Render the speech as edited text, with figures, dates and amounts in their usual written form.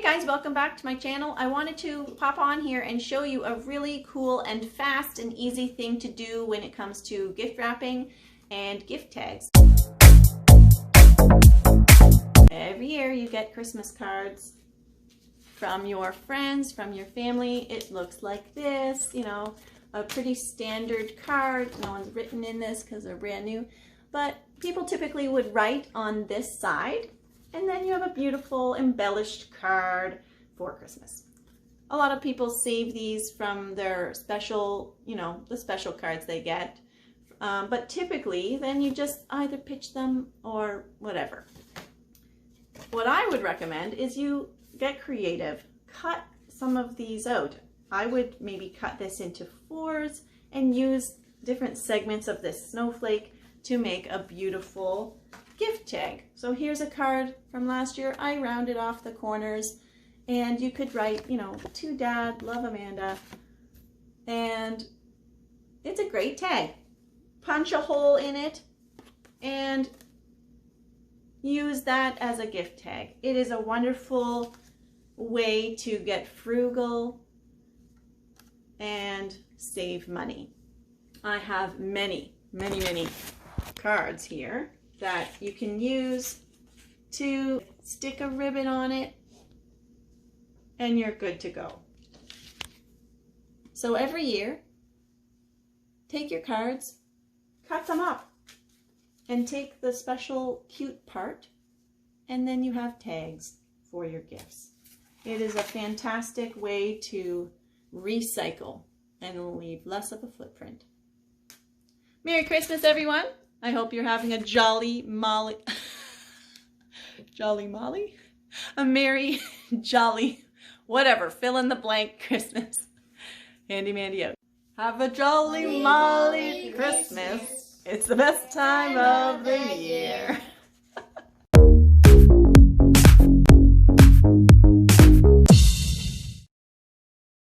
guys, welcome back to my channel. I wanted to pop on here and show you a really cool and fast and easy thing to do when it comes to gift wrapping and gift tags. Every year you get Christmas cards from your friends, from your family. It looks like this, you know, a pretty standard card. No one's written in this because they're brand new, but people typically would write on this side, and then you have a beautiful embellished card for Christmas. A lot of people save these from their special, you know, the special cards they get. But typically, then you just either pitch them or whatever. What I would recommend is you get creative. Cut some of these out. I would maybe cut this into 4s and use different segments of this snowflake to make a beautiful gift tag. So here's a card from last year. I rounded off the corners, and you could write, you know, to Dad, love Amanda, and it's a great tag. Punch a hole in it and use that as a gift tag. It is a wonderful way to get frugal and save money. I have many cards here that you can use to stick a ribbon on it, and you're good to go. So every year, take your cards, cut them up, and take the special cute part, and then you have tags for your gifts. It is a fantastic way to recycle and leave less of a footprint. Merry Christmas, everyone. I hope you're having a jolly molly, a merry, jolly, whatever, fill in the blank Christmas. Handy Mandy out. Have a jolly molly Christmas. It's the best time of the year.